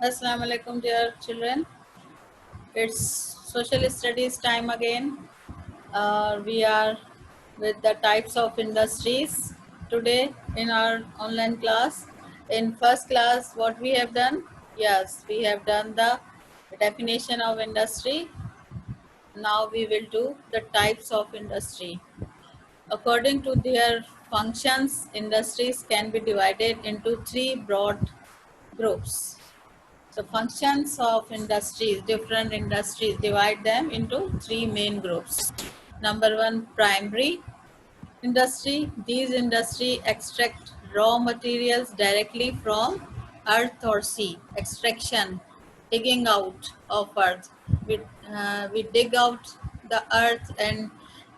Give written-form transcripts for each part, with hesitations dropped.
Assalamu alaikum, dear children. It's social studies time again. We are with the types of industries today in our online class. In first class, what we have done? Yes, we have done the definition of industry. Now we will do the types of industry. According to their functions, industries can be divided into three broad groups. So functions of industries, different industries, divide them into three main groups. Number one, primary industry. These industry extract raw materials directly from earth or sea. Extraction, digging out of earth. We dig out the earth and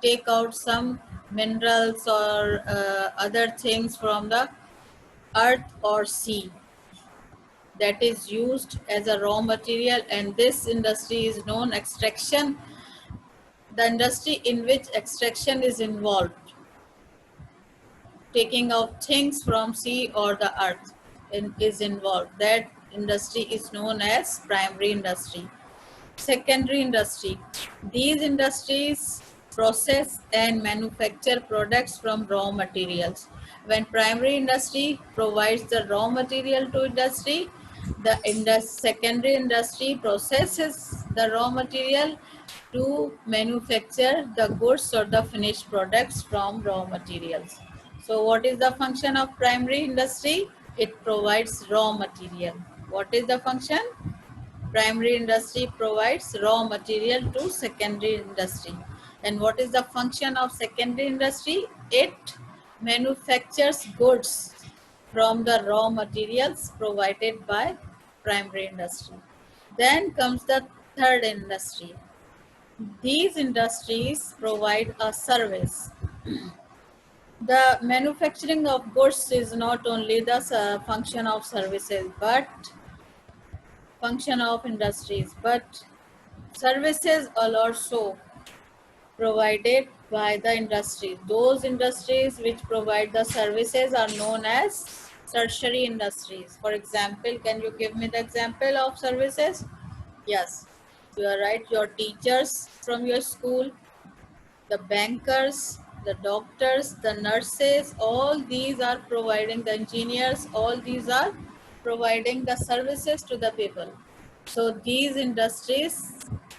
take out some minerals or other things from the earth or sea that is used as a raw material, and this industry is known extraction, the industry in which extraction is involved, taking out things from sea or the earth is involved. That industry is known as primary industry. Secondary industry, these industries process and manufacture products from raw materials. When primary industry provides the raw material to industry, the secondary industry processes the raw material to manufacture the goods or the finished products from raw materials. So what is the function of primary industry? It provides raw material. What is the function? Primary industry provides raw material to secondary industry. And what is the function of secondary industry? It manufactures goods from the raw materials provided by primary industry. Then comes the third industry. These industries provide a service. The manufacturing of goods is not only the function of services, but function of industries, but services are also provided by the industry. Those industries which provide the services are known as tertiary industries. For example, can you give me the example of services? Yes, you are right. Your teachers from your school, the bankers, the doctors, the nurses, all these are providing, the engineers, all these are providing the services to the people. So these industries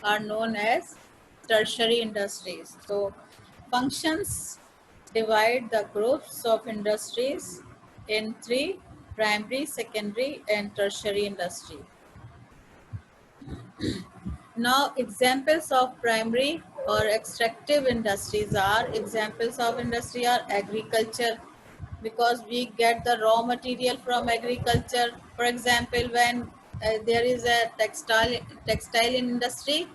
are known as tertiary industries. So functions divide the groups of industries in three: primary, secondary, and tertiary industry. Now, examples of primary or extractive industries are, examples of industry are agriculture, because we get the raw material from agriculture. For example, when there is a textile industry,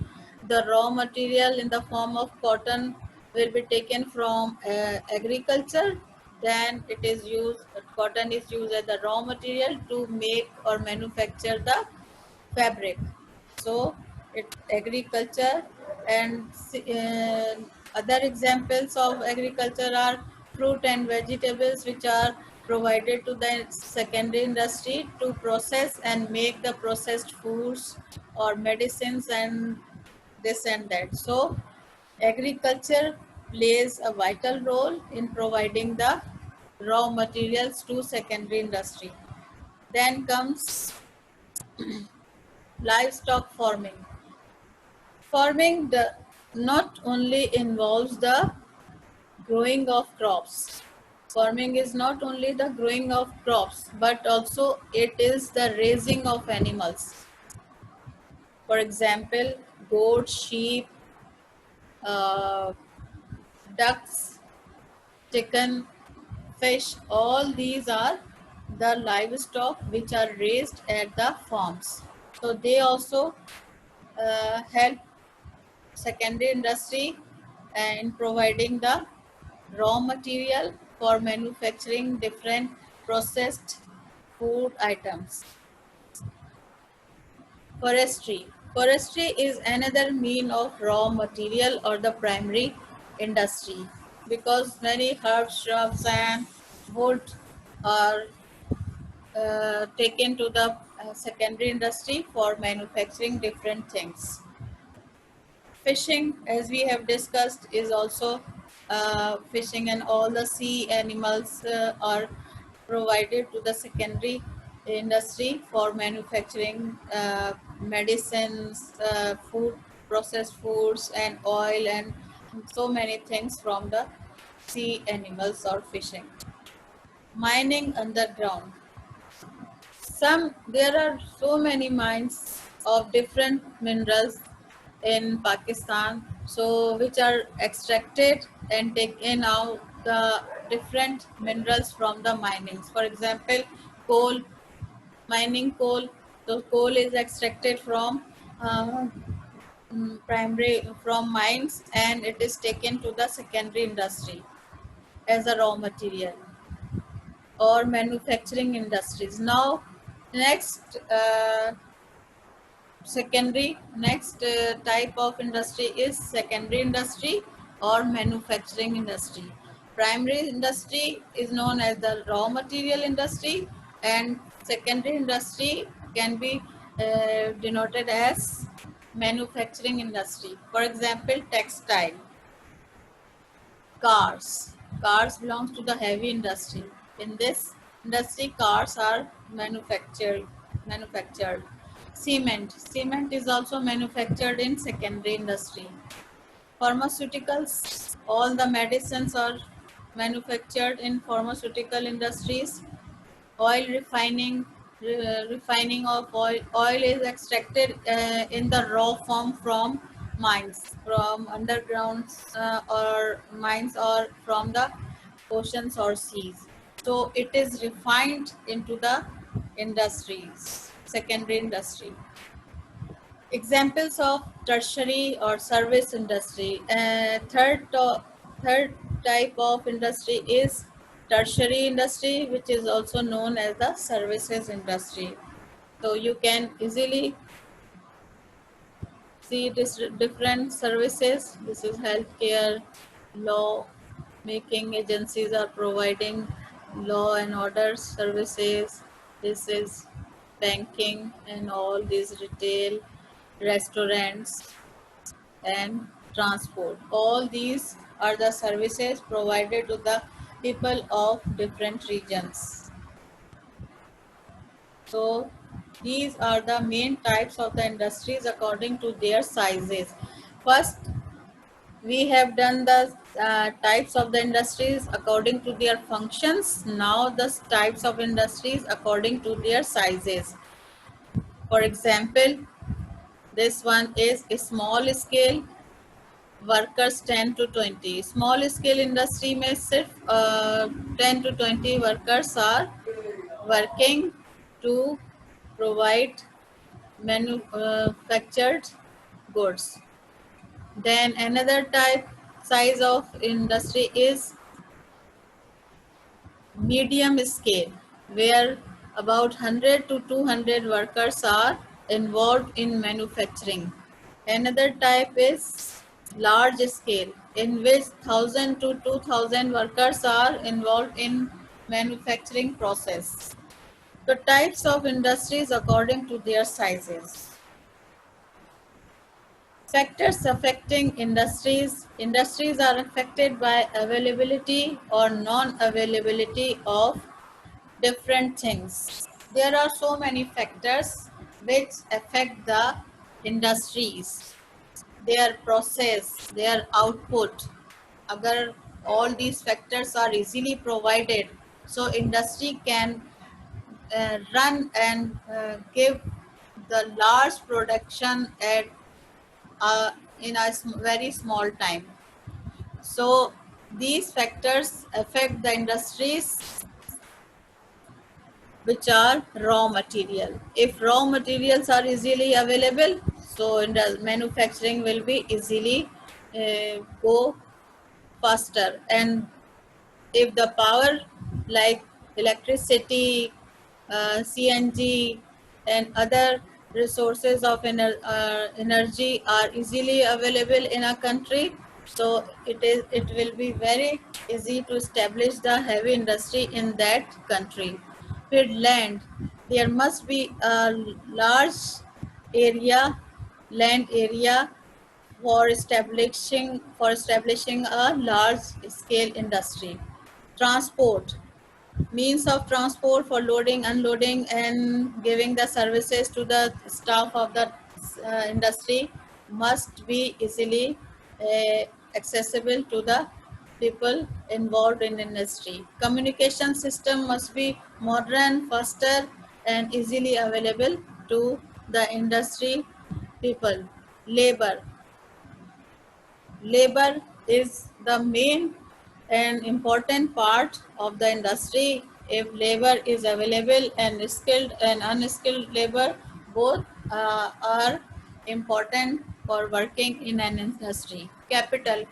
the raw material in the form of cotton will be taken from agriculture. Then it is used, cotton is used as the raw material to make or manufacture the fabric. So it agriculture, and other examples of agriculture are fruit and vegetables, which are provided to the secondary industry to process and make the processed foods or medicines and this and that. So agriculture plays a vital role in providing the raw materials to secondary industry. Then comes livestock farming. Farming not only involves the growing of crops. Farming is not only the growing of crops, but also it is the raising of animals. For example, goats, sheep, uh, ducks, chicken, fish, all these are the livestock which are raised at the farms. So they also help secondary industry in providing the raw material for manufacturing different processed food items. Forestry. Forestry is another mean of raw material or the primary industry, because many herbs, shrubs and wood are taken to the secondary industry for manufacturing different things. Fishing, as we have discussed, is also fishing, and all the sea animals are provided to the secondary industry for manufacturing medicines, food, processed foods, and oil, and so many things from the sea animals or fishing. Mining underground. There are so many mines of different minerals in Pakistan, so which are extracted and taken out the different minerals from the minings. For example, coal, mining coal. So coal is extracted from primary from mines, and it is taken to the secondary industry as a raw material or manufacturing industries. Now, next next type of industry is secondary industry or manufacturing industry. Primary industry is known as the raw material industry, and secondary industry can be denoted as manufacturing industry. For example, textile, cars. Cars belongs to the heavy industry. In this industry, cars are manufactured. Cement. Cement is also manufactured in secondary industry. Pharmaceuticals. All the medicines are manufactured in pharmaceutical industries. Oil refining. Refining of oil is extracted in the raw form from mines, from undergrounds or mines, or from the oceans or seas. So it is refined into the industries, secondary industry. Examples of tertiary or service industry. Third type of industry is tertiary industry, which is also known as the services industry. So you can easily see this different services. This is healthcare, law making agencies are providing law and order services. This is banking and all these retail, restaurants, and transport. All these are the services provided to the people of different regions. So these are the main types of the industries according to their sizes. First, we have done the types of the industries according to their functions. Now the types of industries according to their sizes. For example, this one is a small scale, workers 10 to 20. Small scale industry में सिर्फ 10 to 20 workers are working to provide manufactured goods. Then another type size of industry is medium scale, where about 100 to 200 workers are involved in manufacturing. Another type is large scale, in which 1000 to 2000 workers are involved in manufacturing process. The types of industries according to their sizes. Factors affecting industries. Industries are affected by availability or non-availability of different things. There are so many factors which affect the industries, their process, their output. Agar all these factors are easily provided, so industry can run and give the large production at in a very small time. So these factors affect the industries which are raw material. If raw materials are easily available, so in the manufacturing will be easily go faster. And if the power like electricity, CNG, and other resources of energy are easily available in a country, so it will be very easy to establish the heavy industry in that country. With land, There must be a large area, land area for establishing a large scale industry. Transport, means of transport for loading, unloading, and giving the services to the staff of the industry must be easily uh, accessible to the people involved in industry. Communication system must be modern, faster, and easily available to the industry people. Labor, labor is the main and important part of the industry. If labor is available, and skilled and unskilled labor both are important for working in an industry. Capital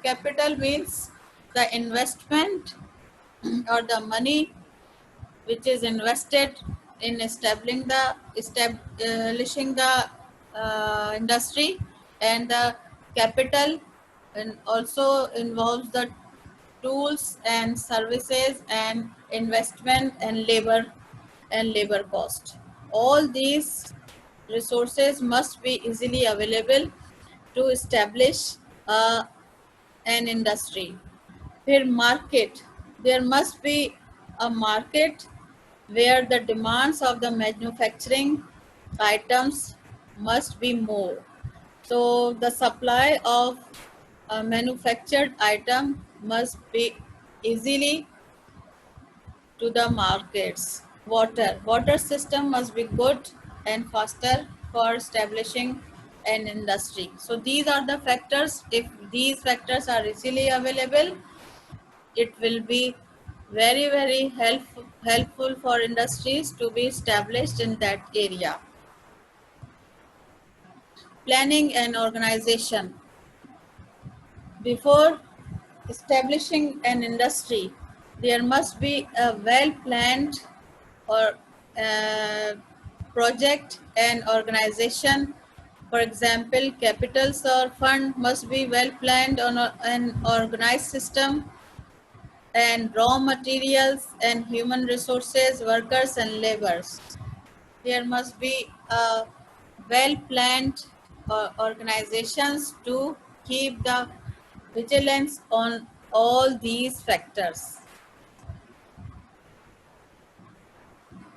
means the investment or the money which is invested in establishing the industry. And the capital and also involves the tools and services and investment and labor cost. All these resources must be easily available to establish an industry. फिर market, there must be a market where the demands of the manufacturing items must be more. So the supply of a manufactured item must be easily to the markets. Water system must be good and faster for establishing an industry. So these are the factors. If these factors are easily available, it will be very helpful for industries to be established in that area. Planning and organization. Before establishing an industry, there must be a well planned or project and organization. For example, capitals or fund must be well planned on an organized system, and raw materials and human resources, workers and laborers. There must be a well planned organizations to keep the vigilance on all these factors.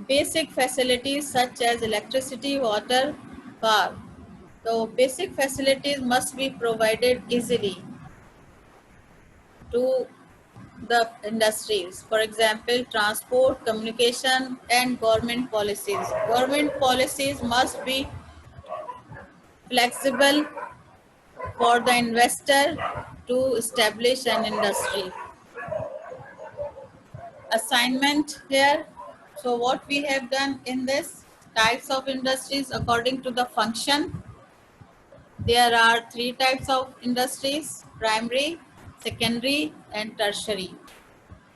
Basic facilities such as electricity, water, power. So basic facilities must be provided easily to the industries. For example, transport, communication, and government policies. Government policies must be flexible for the investor to establish an industry. Assignment here. So what we have done in this types of industries according to the function. There are three types of industries: primary, secondary, and tertiary.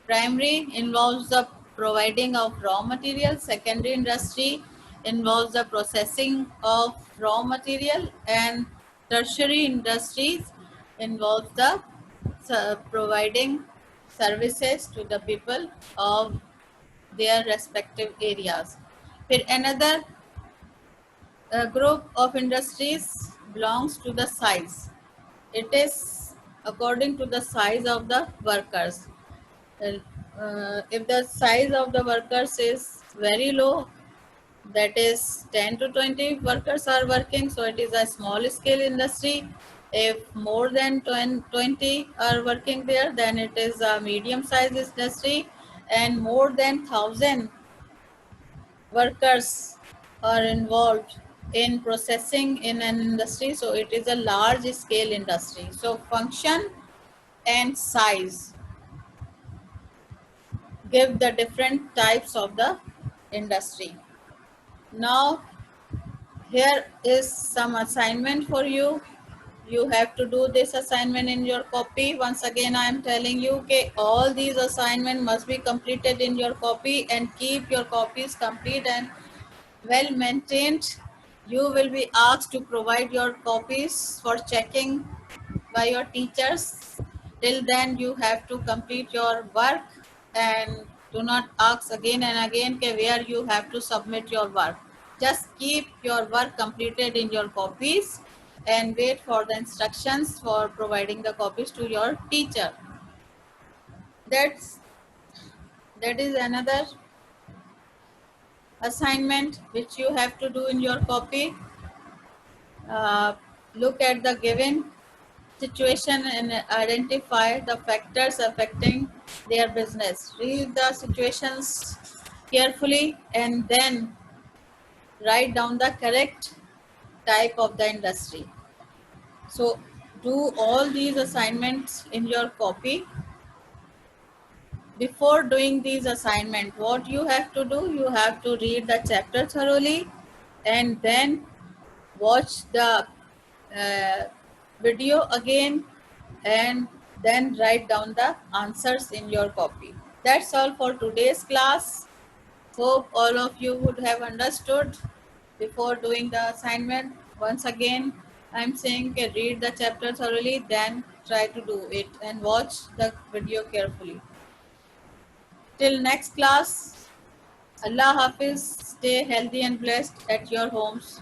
Primary involves the providing of raw material. Secondary industry involves the processing of raw material, and tertiary industries involves the providing services to the people of their respective areas. फिर another group of industries belongs to the size. It is according to the size of the workers. If the size of the workers is very low, that is 10 to 20 workers are working, so it is a small scale industry. If more than 20 are working there, then it is a medium sized industry, and more than 1,000 workers are involved in processing in an industry, so it is a large scale industry. So function and size give the different types of the industry. Now here is some assignment for you. You have to do this assignment in your copy. Once again, I am telling you, okay, all these assignments must be completed in your copy, and keep your copies complete and well maintained. You will be asked to provide your copies for checking by your teachers. Till then, you have to complete your work and Do not ask again and again where you have to submit your work. Just keep your work completed in your copies and wait for the instructions for providing the copies to your teacher. That's that is another assignment which you have to do in your copy. Look at the given situation and identify the factors affecting their business. Read the situations carefully and then write down the correct type of the industry. So do all these assignments in your copy. Before doing these assignments, what you have to do, you have to read the chapter thoroughly and then watch the uh, video again and then write down the answers in your copy. That's all for today's class. Hope all of you would have understood before doing the assignment. Once again, I'm saying read the chapter thoroughly, then try to do it and watch the video carefully. Till next class, Allah Hafiz, stay healthy and blessed at your homes.